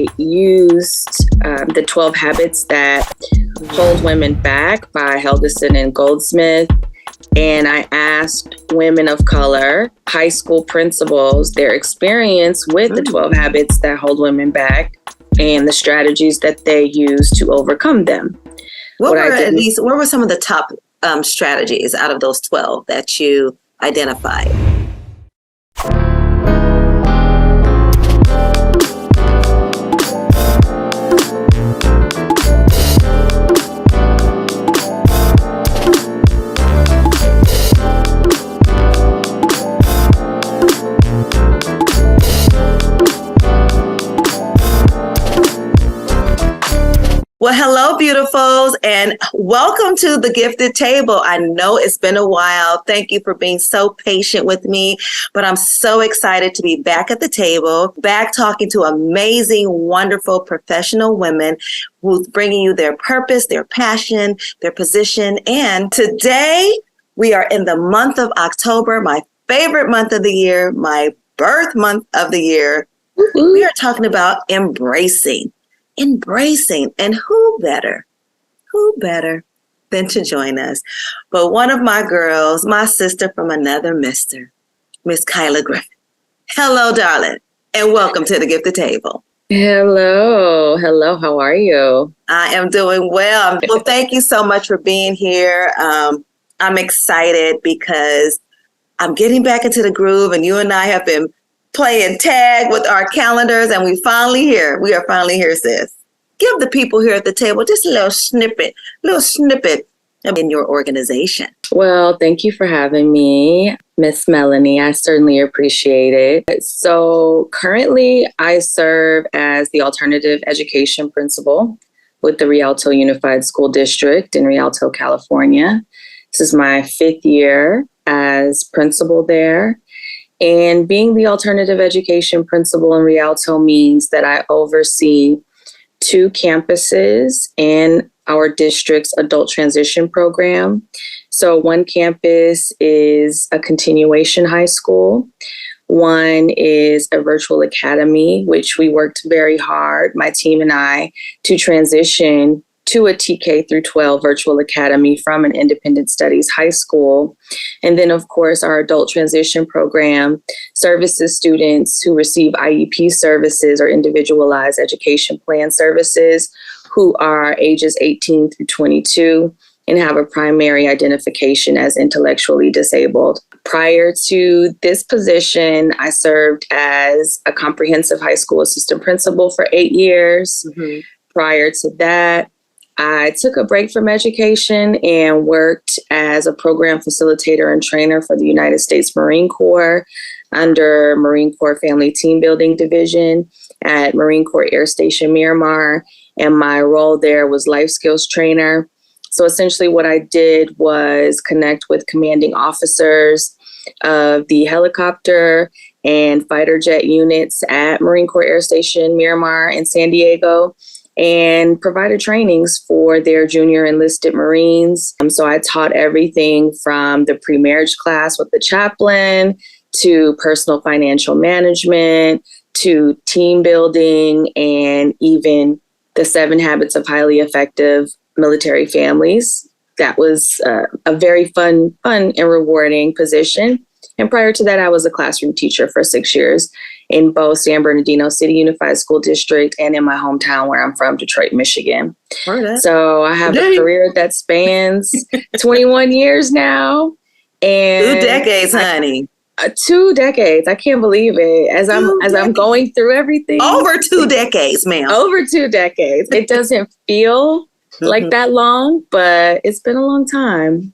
I used the 12 Habits That Hold Women Back by Helgeson and Goldsmith. And I asked women of color, high school principals, their experience with the 12 habits that hold women back and the strategies that they use to overcome them. What were some of the top strategies out of those 12 that you identified? Well, hello, beautifuls, and welcome to the Gifted Table. I know it's been a while. Thank you for being so patient with me, but I'm so excited to be back at the table, back talking to amazing, wonderful professional women who's bringing you their purpose, their passion, their position. And today we are in the month of October, my favorite month of the year, my birth month of the year. We are talking about embracing. And who better than to join us? But one of my girls, my sister from another mister, Miss Kyla Griffin. Hello, darling, and welcome to the Gifted Table. Hello. How are you? I am doing well. Well, thank you so much for being here. I'm excited because I'm getting back into the groove, and you and I have been playing tag with our calendars, and we are finally here, sis. Give the people here at the table just a little snippet in your organization. Well, thank you for having me, Miss Melanie. I certainly appreciate it. So currently I serve as the alternative education principal with the Rialto Unified School District in Rialto, California. This is my 5th year as principal there. And being the alternative education principal in Rialto means that I oversee 2 campuses and our district's adult transition program. So one campus is a continuation high school. One is a virtual academy, which we worked very hard, my team and I, to transition to a TK through 12 virtual academy from an independent studies high school. And then, of course, our adult transition program services students who receive IEP services or individualized education plan services who are ages 18 through 22 and have a primary identification as intellectually disabled. Prior to this position, I served as a comprehensive high school assistant principal for 8 years. Prior to that, I took a break from education and worked as a program facilitator and trainer for the United States Marine Corps under Marine Corps Family Team Building Division at Marine Corps Air Station Miramar. And my role there was life skills trainer. So essentially what I did was connect with commanding officers of the helicopter and fighter jet units at Marine Corps Air Station Miramar in San Diego, and provided trainings for their junior enlisted Marines. So I taught everything from the pre-marriage class with the chaplain to personal financial management to team building and even the 7 habits of highly effective military families. That was a very fun and rewarding position. And prior to that, I was a classroom teacher for 6 years in both San Bernardino City Unified School District and in my hometown where I'm from, Detroit, Michigan. So I have a career that spans 21 years now. And 2 decades, honey. 2 decades. I can't believe it. As I'm going through everything. Over 2 decades, ma'am. Over 2 decades. It doesn't feel like that long, but it's been a long time.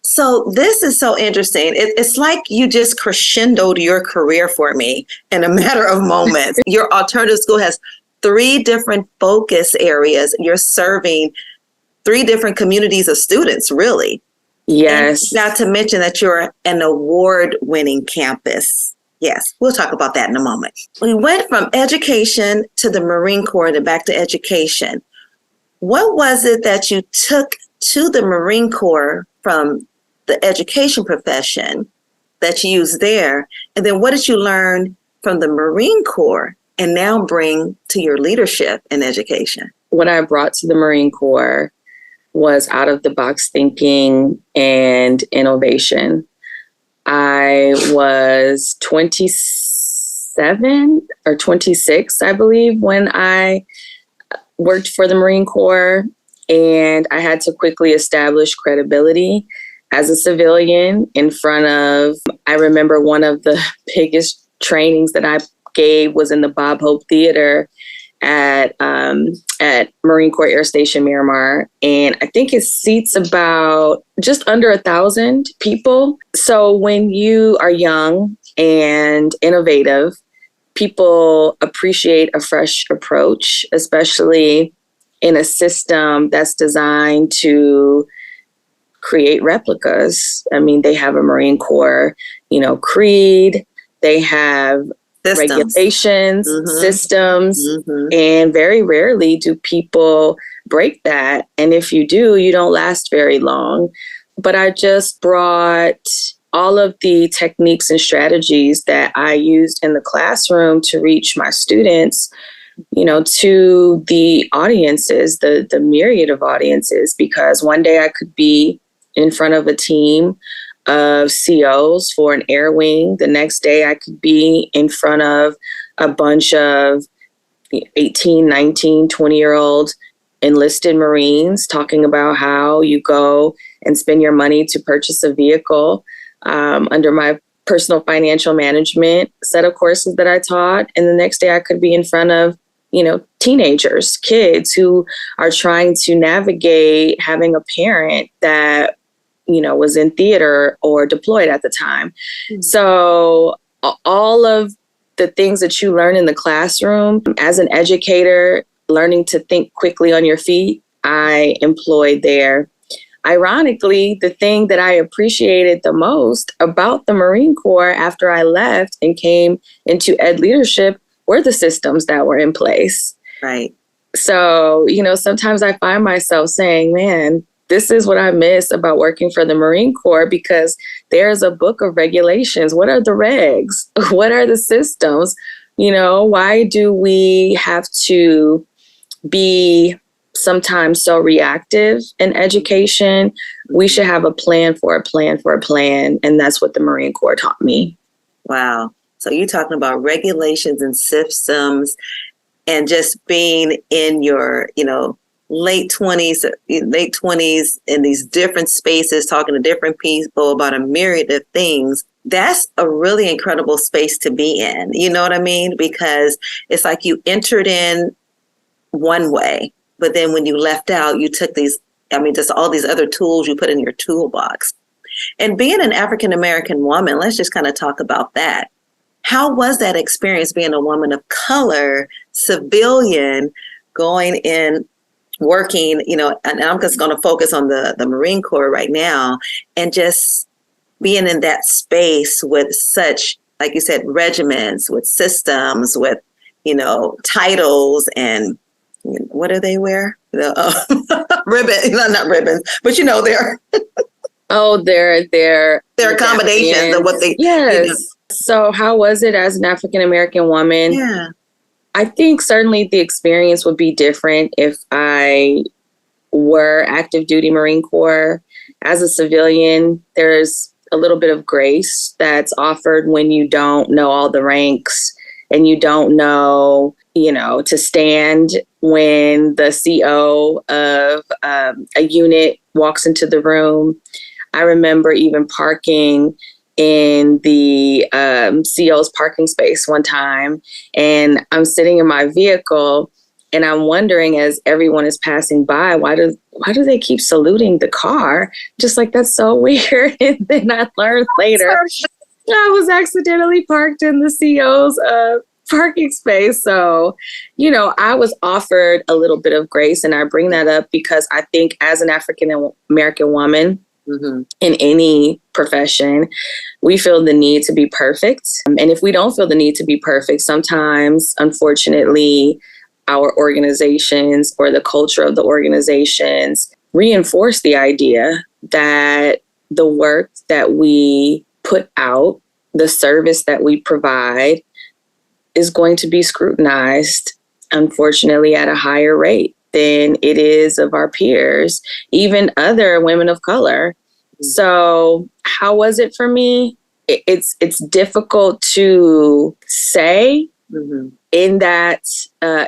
So this is so interesting. It's like you just crescendoed your career for me in a matter of moments. Your alternative school has 3 different focus areas. You're serving 3 different communities of students, really. Yes. And not to mention that you're an award-winning campus. Yes, we'll talk about that in a moment. We went from education to the Marine Corps and back to education. What was it that you took to the Marine Corps from the education profession that you used there? And then what did you learn from the Marine Corps and now bring to your leadership in education? What I brought to the Marine Corps was out of the box thinking and innovation. I was 27 or 26, I believe, when I worked for the Marine Corps, and I had to quickly establish credibility as a civilian in front of, I remember one of the biggest trainings that I gave was in the Bob Hope Theater at Marine Corps Air Station Miramar. And I think it seats about just under 1,000 people. So when you are young and innovative, people appreciate a fresh approach, especially in a system that's designed to create replicas. I mean, they have a Marine Corps, creed, they have regulations, systems, and very rarely do people break that. And if you do, you don't last very long. But I just brought all of the techniques and strategies that I used in the classroom to reach my students, to the audiences, the myriad of audiences, because one day I could be in front of a team of COs for an air wing. The next day I could be in front of a bunch of 18, 19, 20-year-old enlisted Marines talking about how you go and spend your money to purchase a vehicle under my personal financial management set of courses that I taught. And the next day I could be in front of, teenagers, kids who are trying to navigate having a parent that, was in theater or deployed at the time. Mm-hmm. So all of the things that you learn in the classroom as an educator, learning to think quickly on your feet, I employed there. Ironically, the thing that I appreciated the most about the Marine Corps after I left and came into ed leadership were the systems that were in place. Right. So, sometimes I find myself saying, man, this is what I miss about working for the Marine Corps, because there's a book of regulations. What are the regs? What are the systems? Why do we have to be sometimes so reactive in education? We should have a plan for a plan for a plan. And that's what the Marine Corps taught me. Wow. So you're talking about regulations and systems and just being in your, late 20s in these different spaces, talking to different people about a myriad of things. That's a really incredible space to be in. You know what I mean? Because it's like you entered in one way, but then when you left out, you took just all these other tools you put in your toolbox. And being an African-American woman, let's just kind of talk about that. How was that experience being a woman of color, civilian, going in, working, and I'm just going to focus on the Marine Corps right now, and just being in that space with such, like you said, regiments, with systems, with, titles, and what do they wear? The ribbon, not ribbons, but they're their accommodations and what they. Yes. So how was it as an African-American woman? Yeah. I think certainly the experience would be different if I were active duty Marine Corps. As a civilian, there's a little bit of grace that's offered when you don't know all the ranks and you don't know, to stand when the CO of a unit walks into the room. I remember even parking in the CO's parking space one time, and I'm sitting in my vehicle and I'm wondering, as everyone is passing by, why do they keep saluting the car? Just like, that's so weird. And then I learned later I was accidentally parked in the CO's parking space. So, I was offered a little bit of grace, and I bring that up because I think as an African American woman, in any profession, we feel the need to be perfect. And if we don't feel the need to be perfect, sometimes, unfortunately, our organizations or the culture of the organizations reinforce the idea that the work that we put out, the service that we provide, is going to be scrutinized, unfortunately, at a higher rate than it is of our peers, even other women of color. So how was it for me? It's difficult to say in that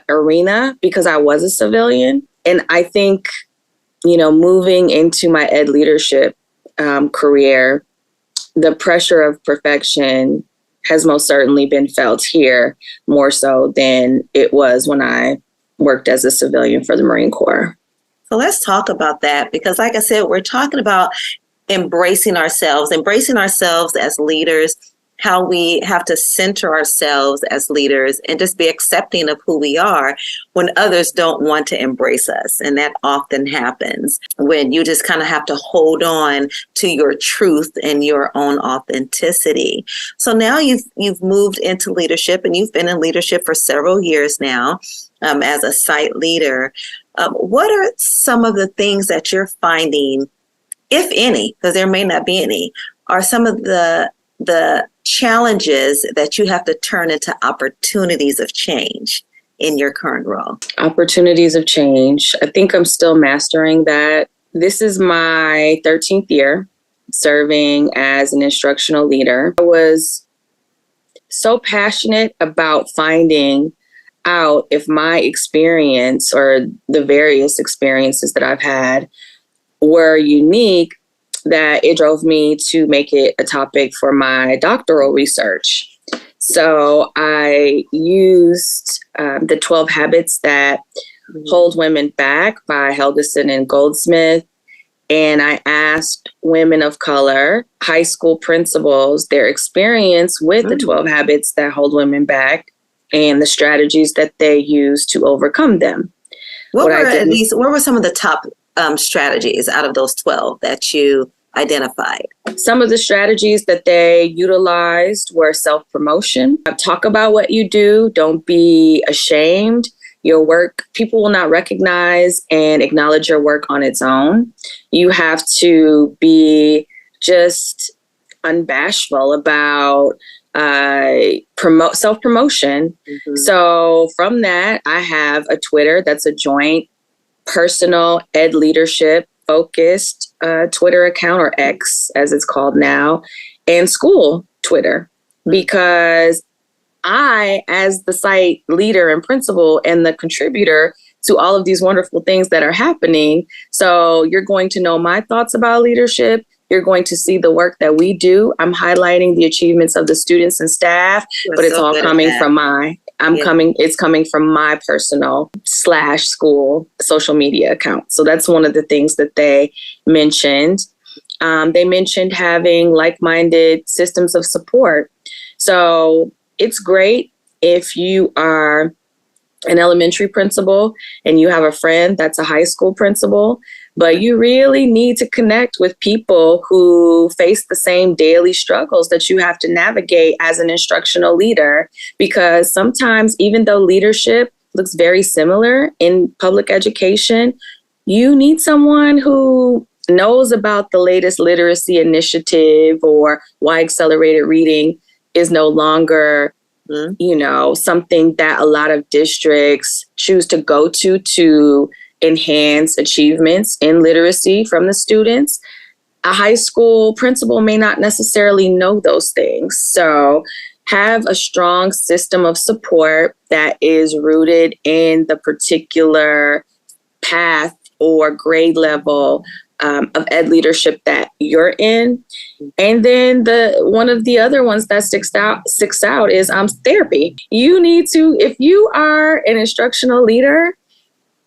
arena because I was a civilian. And I think, moving into my ed leadership career, the pressure of perfection has most certainly been felt here more so than it was when I worked as a civilian for the Marine Corps. So let's talk about that because, like I said, we're talking about embracing ourselves as leaders, how we have to center ourselves as leaders and just be accepting of who we are when others don't want to embrace us. And that often happens when you just kind of have to hold on to your truth and your own authenticity. So now you've moved into leadership and you've been in leadership for several years now as a site leader. What are some of the things that you're finding, if any, because there may not be any, are some of the challenges that you have to turn into opportunities of change in your current role? Opportunities of change. I think I'm still mastering that. This is my 13th year serving as an instructional leader. I was so passionate about finding out if my experience or the various experiences that I've had were unique, that it drove me to make it a topic for my doctoral research. So I used the 12 Habits That Hold Women Back by Helgeson and Goldsmith. And I asked women of color, high school principals, their experience with the 12 Habits That Hold Women Back and the strategies that they use to overcome them. What were some of the top strategies out of those 12 that you identified? Some of the strategies that they utilized were self-promotion. Talk about what you do. Don't be ashamed. Your work, people will not recognize and acknowledge your work on its own. You have to be just unbashful about self-promotion. So from that, I have a Twitter that's a joint personal ed leadership focused Twitter account, or X as it's called now, and school Twitter, because I, as the site leader and principal and the contributor to all of these wonderful things that are happening. So you're going to know my thoughts about leadership. You're going to see the work that we do. I'm highlighting the achievements of the students and staff, but it's all coming from it's coming from my personal /school social media account. So that's one of the things that they mentioned. They mentioned having like-minded systems of support. So it's great if you are an elementary principal and you have a friend that's a high school principal, but you really need to connect with people who face the same daily struggles that you have to navigate as an instructional leader, because sometimes, even though leadership looks very similar in public education, you need someone who knows about the latest literacy initiative or why accelerated reading is no longer something that a lot of districts choose to go to enhance achievements in literacy from the students. A high school principal may not necessarily know those things. So have a strong system of support that is rooted in the particular path or grade level of ed leadership that you're in. And then one of the other ones that sticks out is therapy. You need to, if you are an instructional leader,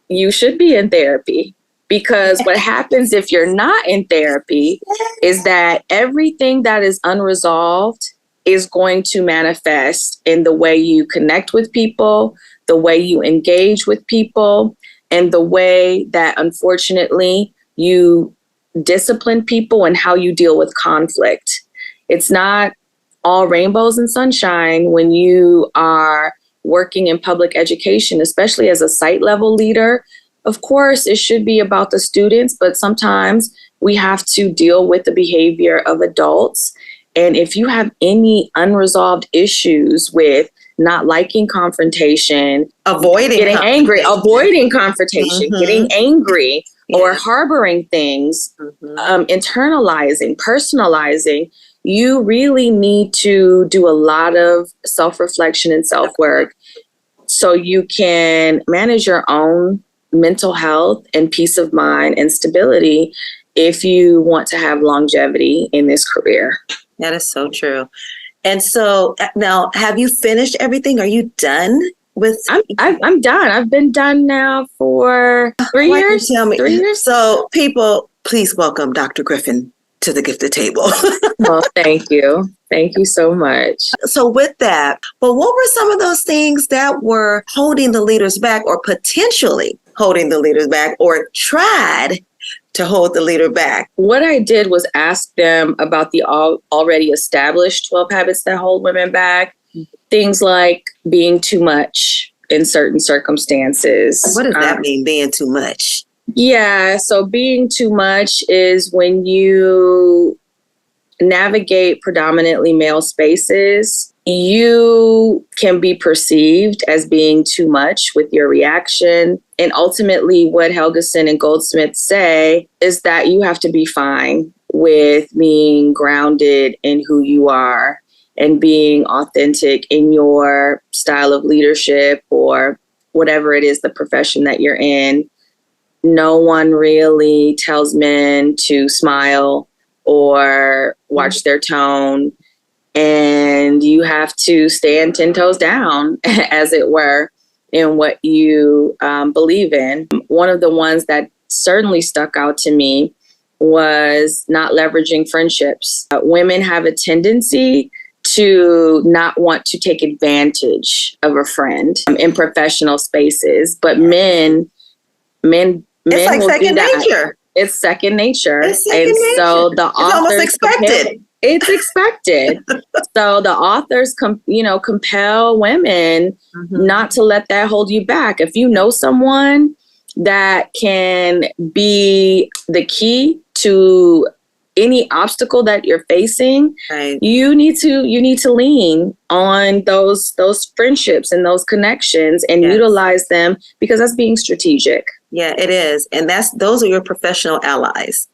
you should be in therapy, because what happens if you're not in therapy is that everything that is unresolved is going to manifest in the way you connect with people, the way you engage with people, and the way that, unfortunately, you discipline people and how you deal with conflict. It's not all rainbows and sunshine when you are working in public education, especially as a site level leader. Of course, it should be about the students, but sometimes we have to deal with the behavior of adults. And if you have any unresolved issues with not liking confrontation, avoiding confrontation, getting angry, or harboring things, internalizing, personalizing. You really need to do a lot of self-reflection and self-work so you can manage your own mental health and peace of mind and stability if you want to have longevity in this career. That is so true. And so now, have you finished everything? Are you done with? I'm done. I've been done now for 3 years. Tell me. 3 years. So people, please welcome Dr. Griffin to the GiftEd table. Well, thank you. Thank you so much. So with that, but what were some of those things that were holding the leaders back, or potentially holding the leaders back, or tried to hold the leader back? What I did was ask them about the already established 12 habits that hold women back. Things like being too much in certain circumstances. What does that mean, being too much? Yeah, so being too much is when you navigate predominantly male spaces, you can be perceived as being too much with your reaction. And ultimately, what Helgeson and Goldsmith say is that you have to be fine with being grounded in who you are and being authentic in your style of leadership or whatever it is, the profession that you're in. No one really tells men to smile or watch their tone. And you have to stand 10 toes down, as it were, in what you believe in. One of the ones that certainly stuck out to me was not leveraging friendships. Women have a tendency to not want to take advantage of a friend in professional spaces, but men it's like will second do that. nature. It's second nature. It's second nature. So the it's almost expected. It's expected. So the authors compel women not to let that hold you back. If you know someone that can be the key to any obstacle that you're facing, right, you need to lean on those friendships and those connections and utilize them, because that's being strategic. Yeah, it is. And those are your professional allies.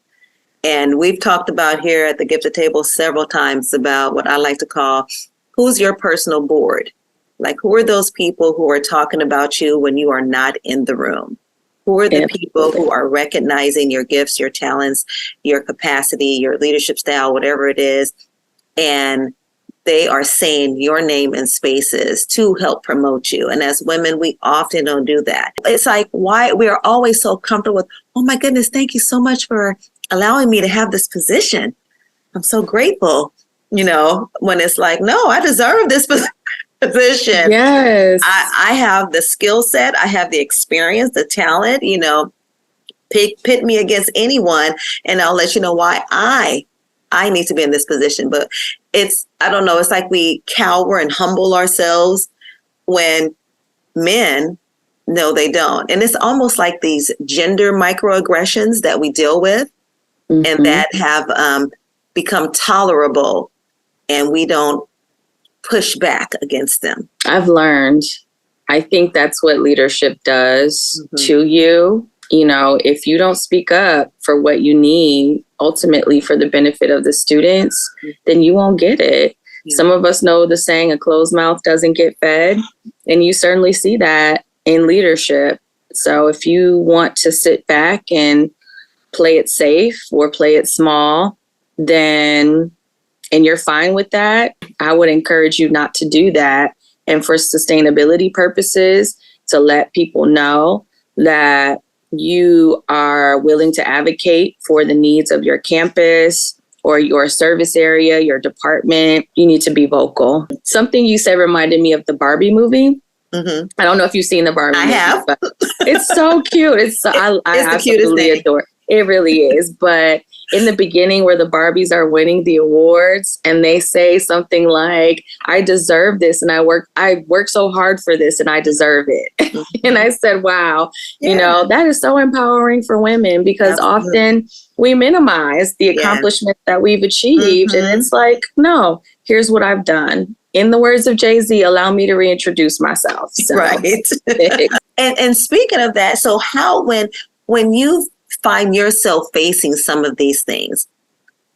And we've talked about here at the GiftEd table several times about what I like to call, who's your personal board? Like, who are those people who are talking about you when you are not in the room? Who are the people who are recognizing your gifts, your talents, your capacity, your leadership style, whatever it is, and they are saying your name in spaces to help promote you. And as women, we often don't do that. It's like, why we are always so comfortable with, oh my goodness, thank you so much for allowing me to have this position. I'm so grateful, when it's like, no, I deserve this position. Yes. I have the skill set. I have the experience, the talent, pit me against anyone, and I'll let you know why I need to be in this position. But I don't know, it's like we cower and humble ourselves when men, no, they don't. And it's almost like these gender microaggressions that we deal with and that have become tolerable, and we don't push back against them. I've learned, I think that's what leadership does to you. If you don't speak up for what you need, ultimately for the benefit of the students, then you won't get it. Yeah. Some of us know the saying, a closed mouth doesn't get fed. And you certainly see that in leadership. So if you want to sit back and play it safe or play it small, and you're fine with that, I would encourage you not to do that. And for sustainability purposes, to let people know that you are willing to advocate for the needs of your campus or your service area, your department, you need to be vocal. Something you said reminded me of the Barbie movie. I don't know if you've seen the Barbie movie. I have. But it's so cute. I absolutely adore it. It really is. But in the beginning, where the Barbies are winning the awards and they say something like, I deserve this, and I work so hard for this, and I deserve it. And I said, wow, that is so empowering for women, because often we minimize the accomplishments that we've achieved. And it's like, no, here's what I've done. in the words of Jay-Z, allow me to reintroduce myself. So. Right. And speaking of that, so how, when you find yourself facing some of these things,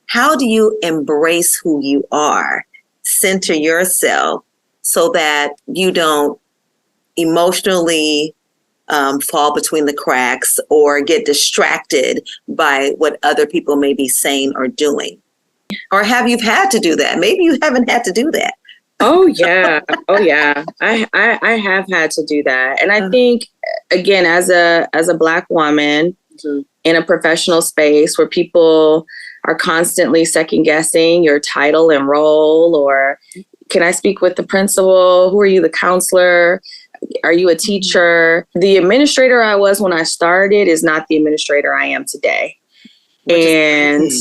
how do you embrace who you are, center yourself so that you don't emotionally fall between the cracks or get distracted by what other people may be saying or doing? Or have you had to do that? Maybe you haven't had to do that. Oh yeah. I have had to do that. And I think, again, as a Black woman in a professional space where people are constantly second guessing your title and role, or can I speak with the principal? Who are you, the counselor? Are you a teacher? The administrator I was when I started is not the administrator I am today. And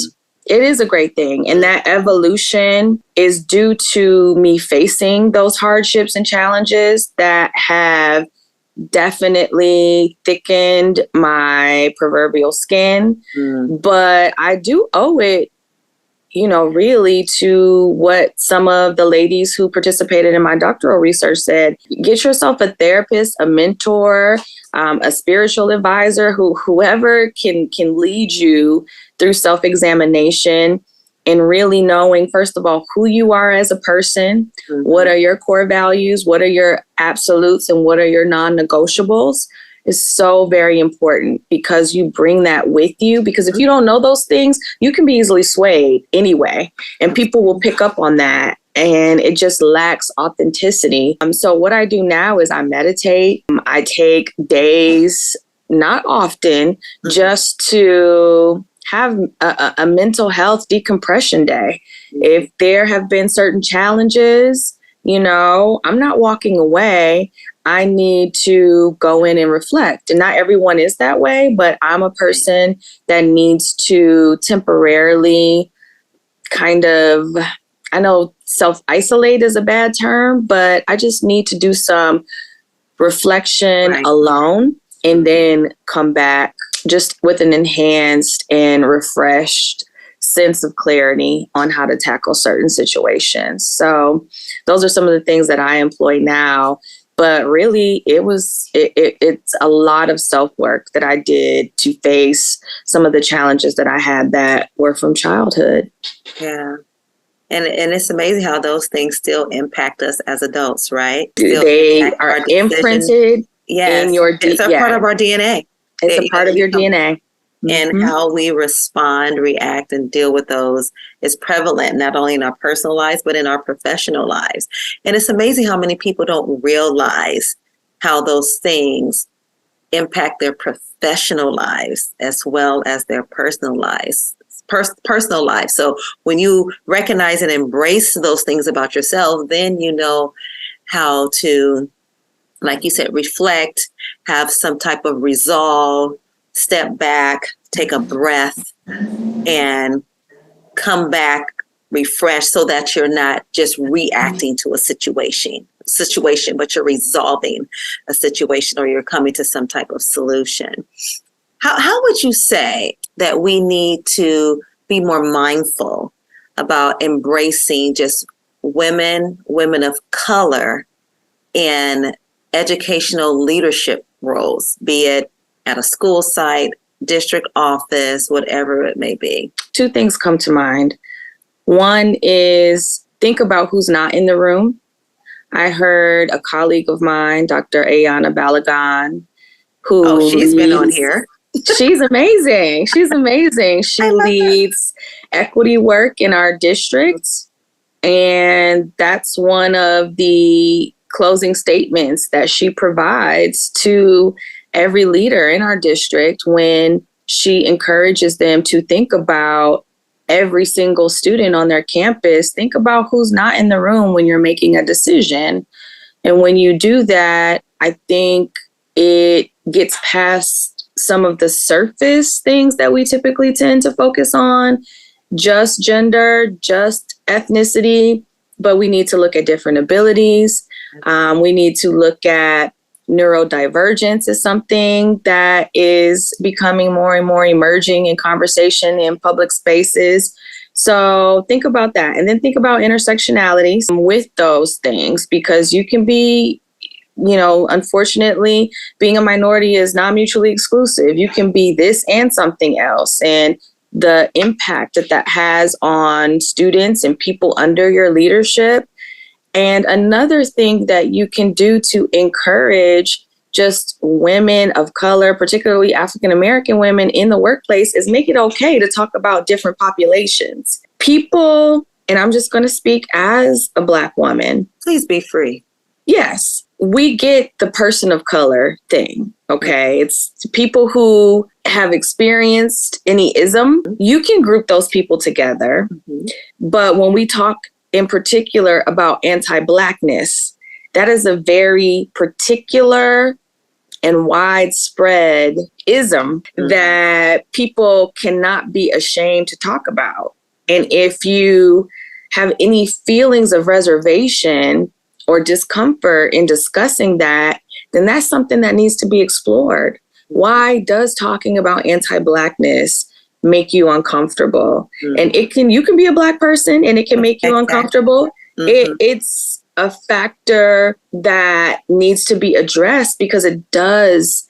it is a great thing. And that evolution is due to me facing those hardships and challenges that have definitely thickened my proverbial skin. But I do owe it, really to what some of the ladies who participated in my doctoral research said. Get yourself a therapist, a mentor, a spiritual advisor, whoever can lead you through self-examination and really knowing, first of all, who you are as a person, what are your core values, what are your absolutes, and what are your non-negotiables is so very important, because you bring that with you. Because if you don't know those things, you can be easily swayed anyway, and people will pick up on that. And it just lacks authenticity. So what I do now is I meditate. I take days, not often, just to have a mental health decompression day. If there have been certain challenges, I'm not walking away. I need to go in and reflect. And not everyone is that way, but I'm a person that needs to temporarily kind of, I know self-isolate is a bad term, but I just need to do some reflection alone and then come back just with an enhanced and refreshed sense of clarity on how to tackle certain situations. So those are some of the things that I employ now. But really, it's a lot of self-work that I did to face some of the challenges that I had that were from childhood. Yeah. And it's amazing how those things still impact us as adults, right? They are imprinted in your DNA. It's a part of our DNA. It's a part of your DNA. And how we respond, react, and deal with those is prevalent, not only in our personal lives, but in our professional lives. And it's amazing how many people don't realize how those things impact their professional lives as well as their personal lives. Personal life. So when you recognize and embrace those things about yourself, then you know how to, like you said, reflect, have some type of resolve, step back, take a breath, and come back refreshed so that you're not just reacting to a situation, but you're resolving a situation, or you're coming to some type of solution. How would you say that we need to be more mindful about embracing just women of color in educational leadership roles, be it at a school site, district office, whatever it may be? Two things come to mind. One is think about who's not in the room. I heard a colleague of mine, Dr. Ayana Balagan, who she's been on here. She's amazing. She's amazing. She leads equity work in our district. And that's one of the closing statements that she provides to every leader in our district when she encourages them to think about every single student on their campus. Think about who's not in the room when you're making a decision. And when you do that, I think it gets past some of the surface things that we typically tend to focus on, just gender, just ethnicity, but we need to look at different abilities. We need to look at neurodivergence as something that is becoming more and more emerging in conversation in public spaces. So think about that. And then think about intersectionality with those things, because you can be, unfortunately, being a minority is not mutually exclusive. You can be this and something else. And the impact that has on students and people under your leadership. And another thing that you can do to encourage just women of color, particularly African-American women in the workplace, is make it okay to talk about different populations. People, and I'm just going to speak as a Black woman. Please be free. Yes, we get the person of color thing. Okay. It's people who have experienced any ism. You can group those people together. Mm-hmm. But when we talk in particular about anti-Blackness, that is a very particular and widespread ism that people cannot be ashamed to talk about. And if you have any feelings of reservation or discomfort in discussing that, then that's something that needs to be explored. Why does talking about anti-Blackness make you uncomfortable? And you can be a Black person and it can make you uncomfortable. It's a factor that needs to be addressed because it does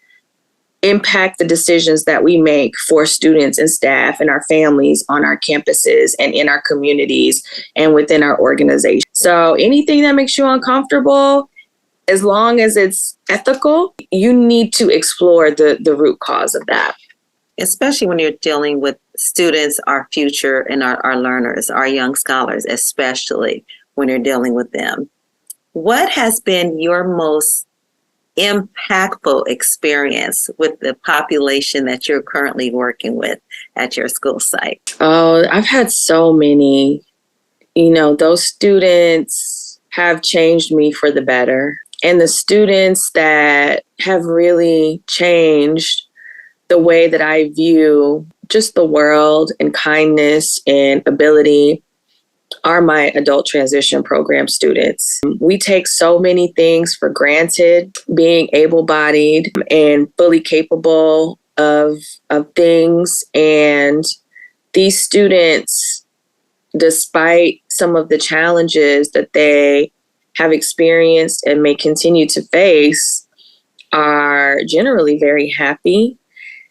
impact the decisions that we make for students and staff and our families on our campuses and in our communities and within our organization. So anything that makes you uncomfortable, as long as it's ethical, you need to explore the root cause of that. Especially when you're dealing with students, our future, and our learners, our young scholars, especially when you're dealing with them. What has been your most impactful experience with the population that you're currently working with at your school site? Oh, I've had so many. Those students have changed me for the better. And the students that have really changed the way that I view just the world and kindness and ability are my adult transition program students. We take so many things for granted, being able-bodied and fully capable of things. And these students, despite some of the challenges that they have experienced and may continue to face, are generally very happy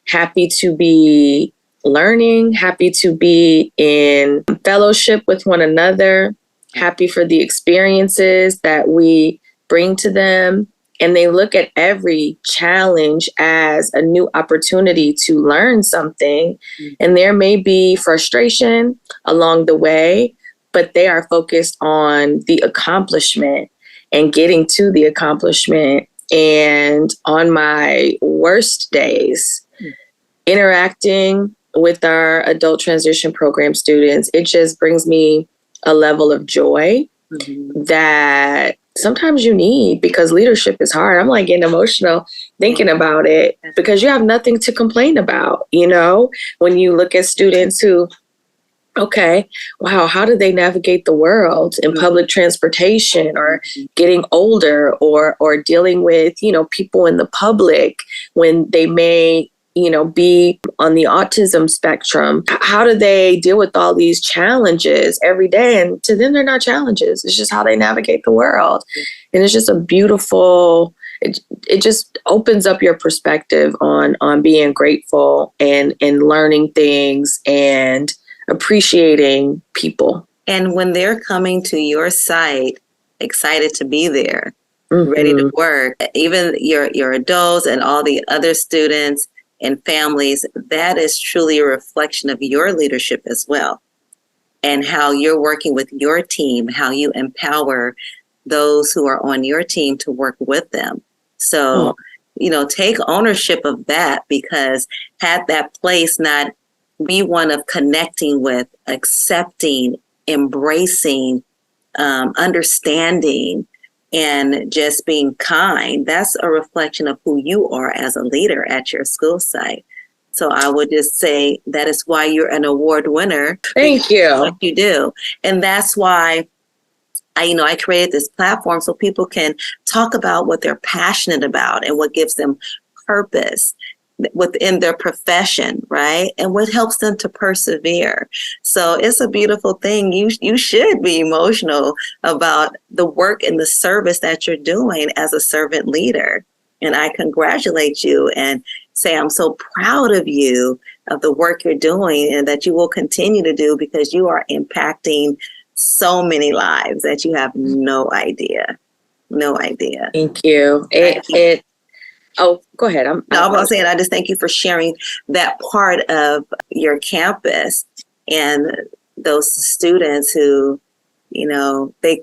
to be learning, happy to be in fellowship with one another, happy for the experiences that we bring to them. And they look at every challenge as a new opportunity to learn something. And there may be frustration along the way, but they are focused on the accomplishment and getting to the accomplishment. And on my worst days, interacting with our adult transition program students, it just brings me a level of joy that sometimes you need, because leadership is hard. I'm like getting emotional thinking about it, because you have nothing to complain about. When you look at students who, okay, wow, how do they navigate the world in public transportation, or getting older, or dealing with, people in the public when they may, be on the autism spectrum? How do they deal with all these challenges every day? And to them, they're not challenges. It's just how they navigate the world. And it's just a beautiful, it just opens up your perspective on being grateful and learning things and appreciating people. And when they're coming to your site, excited to be there, ready to work, even your adults and all the other students and families, that is truly a reflection of your leadership as well. And how you're working with your team, how you empower those who are on your team to work with them. So, take ownership of that, because had that place not be one of connecting with, accepting, embracing, understanding, and just being kind, that's a reflection of who you are as a leader at your school site. So I would just say that is why you're an award winner. Thank you. What you do. And that's why I created this platform so people can talk about what they're passionate about and what gives them purpose. within their profession, right? And what helps them to persevere. So it's a beautiful thing. You should be emotional about the work and the service that you're doing as a servant leader. And I congratulate you and say I'm so proud of you, of the work you're doing, and that you will continue to do, because you are impacting so many lives that you have no idea. No idea. Thank you. Oh, go ahead. I was saying, I just thank you for sharing that part of your campus and those students who, you know, they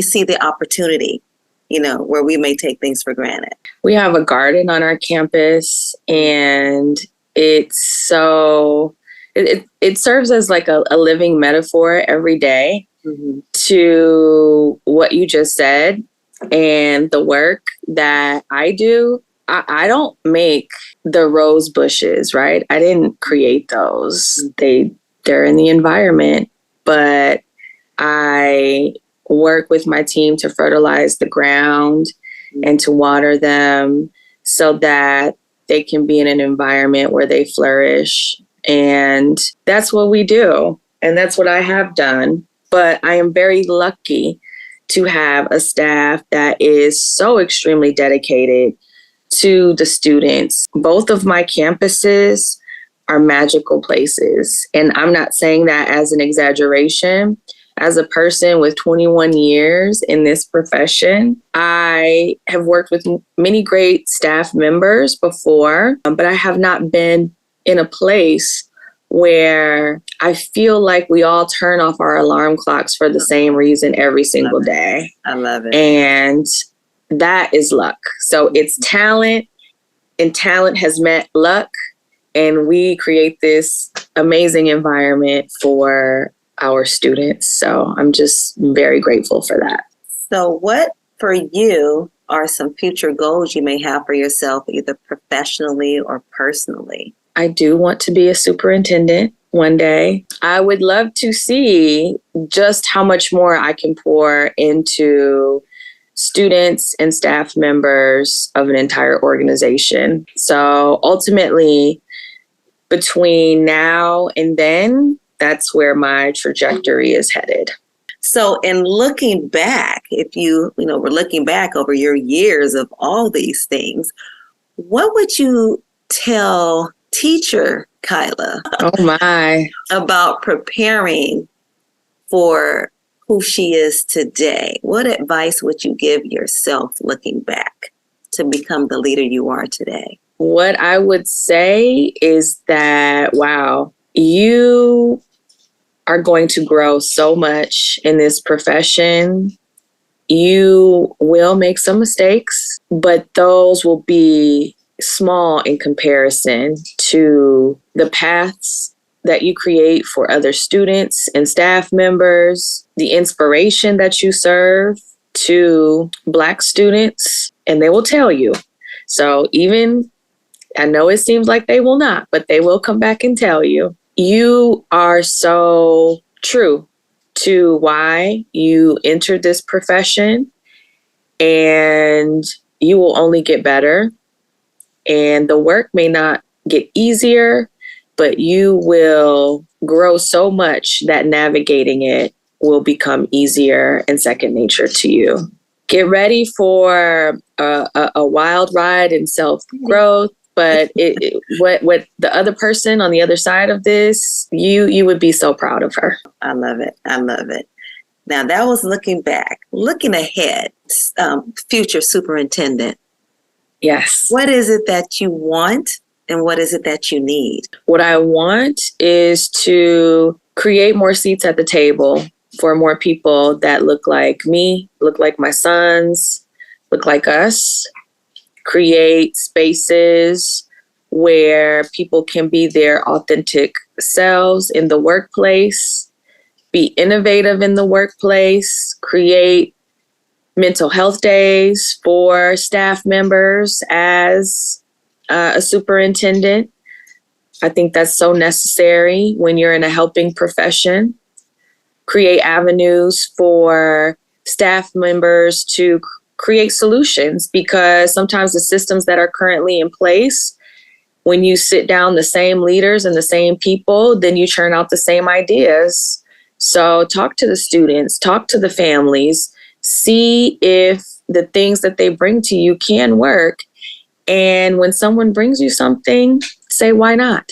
see the opportunity, you know, where we may take things for granted. We have a garden on our campus, and it serves as like a living metaphor every day to what you just said and the work that I do. I don't make the rose bushes, right? I didn't create those. They're in the environment, but I work with my team to fertilize the ground and to water them so that they can be in an environment where they flourish. And that's what we do. And that's what I have done. But I am very lucky to have a staff that is so extremely dedicated to the students. Both of my campuses are magical places. And I'm not saying that as an exaggeration. As a person with 21 years in this profession, I have worked with many great staff members before, but I have not been in a place where I feel like we all turn off our alarm clocks for the same reason every single day. I love it. And that is luck. So it's talent, and talent has met luck, and we create this amazing environment for our students. So I'm just very grateful for that. So what for you are some future goals you may have for yourself, either professionally or personally? I do want to be a superintendent one day. I would love to see just how much more I can pour into students and staff members of an entire organization. So ultimately, between now and then, that's where my trajectory is headed. So in looking back, if we're looking back over your years of all these things, what would you tell teacher Kyla about preparing for who she is today? What advice would you give yourself looking back to become the leader you are today? What I would say is that, wow, you are going to grow so much in this profession. You will make some mistakes, but those will be small in comparison to the paths that you create for other students and staff members, the inspiration that you serve to Black students, and they will tell you. So even, I know it seems like they will not, but they will come back and tell you. You are so true to why you entered this profession, and you will only get better. And the work may not get easier, but you will grow so much that navigating it will become easier and second nature to you. Get ready for a wild ride in self-growth. But what the other person on the other side of this, you would be so proud of her. I love it. I love it. Now that was looking back. Looking ahead, future superintendent. Yes. What is it that you want, and what is it that you need? What I want is to create more seats at the table for more people that look like me, look like my sons, look like us. Create spaces where people can be their authentic selves in the workplace, be innovative in the workplace, create mental health days for staff members as a superintendent. I think that's so necessary when you're in a helping profession. Create avenues for staff members to create solutions, because sometimes the systems that are currently in place when you sit down the same leaders and the same people, then you churn out the same ideas. So talk to the students, talk to the families, see if the things that they bring to you can work. And when someone brings you something, say, why not?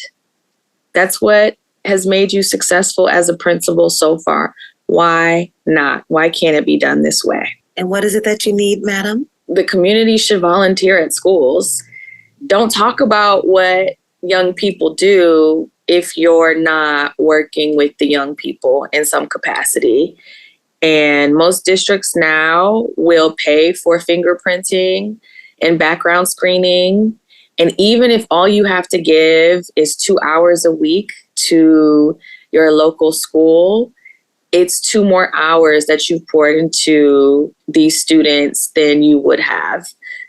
That's what has made you successful as a principal so far. Why not? Why can't it be done this way? And what is it that you need, madam? The community should volunteer at schools. Don't talk about what young people do if you're not working with the young people in some capacity. And most districts now will pay for fingerprinting and background screening. And even if all you have to give is 2 hours a week to your local school, it's 2 more hours that you've poured into these students than you would have.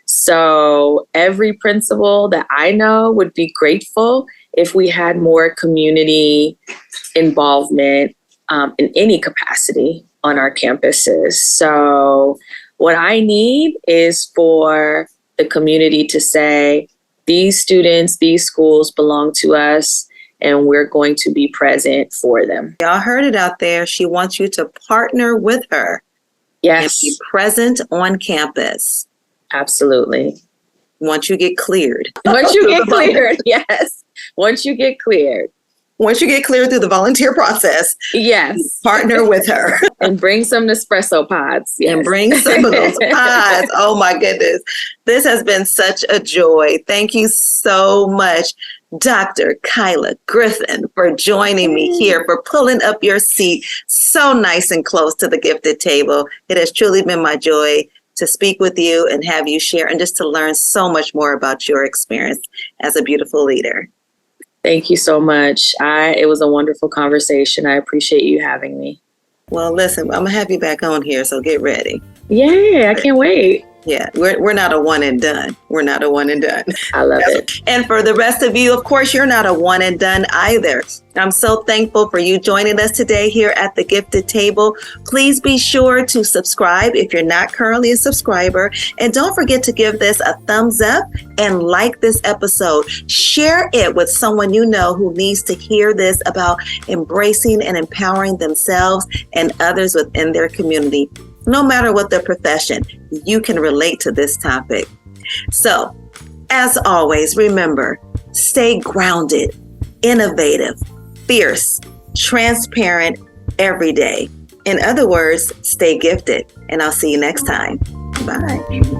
So every principal that I know would be grateful if we had more community involvement in any capacity on our campuses. So what I need is for the community to say, these students, these schools belong to us, and we're going to be present for them. Y'all heard it out there. She wants you to partner with her. Yes. And be present on campus. Absolutely. Once you get cleared. Once you get cleared, yes. Once you get cleared. Once you get cleared through the volunteer process, yes, partner with her. And bring some Nespresso pods. Yes. And bring some of those pods. Oh my goodness. This has been such a joy. Thank you so much, Dr. Kyla Griffin, for joining me here, for pulling up your seat so nice and close to the gifted table. It has truly been my joy to speak with you and have you share and just to learn so much more about your experience as a beautiful leader. Thank you so much. It was a wonderful conversation. I appreciate you having me. Well, listen, I'm going to have you back on here, so get ready. Yeah, I can't wait. Yeah, we're not a one and done. We're not a one and done. I love it. And for the rest of you, of course, you're not a one and done either. I'm so thankful for you joining us today here at the Gifted Table. Please be sure to subscribe if you're not currently a subscriber. And don't forget to give this a thumbs up and like this episode. Share it with someone you know who needs to hear this about embracing and empowering themselves and others within their community. No matter what their profession, you can relate to this topic. So, as always, remember, stay grounded, innovative, fierce, transparent every day. In other words, stay gifted. And I'll see you next time. Bye.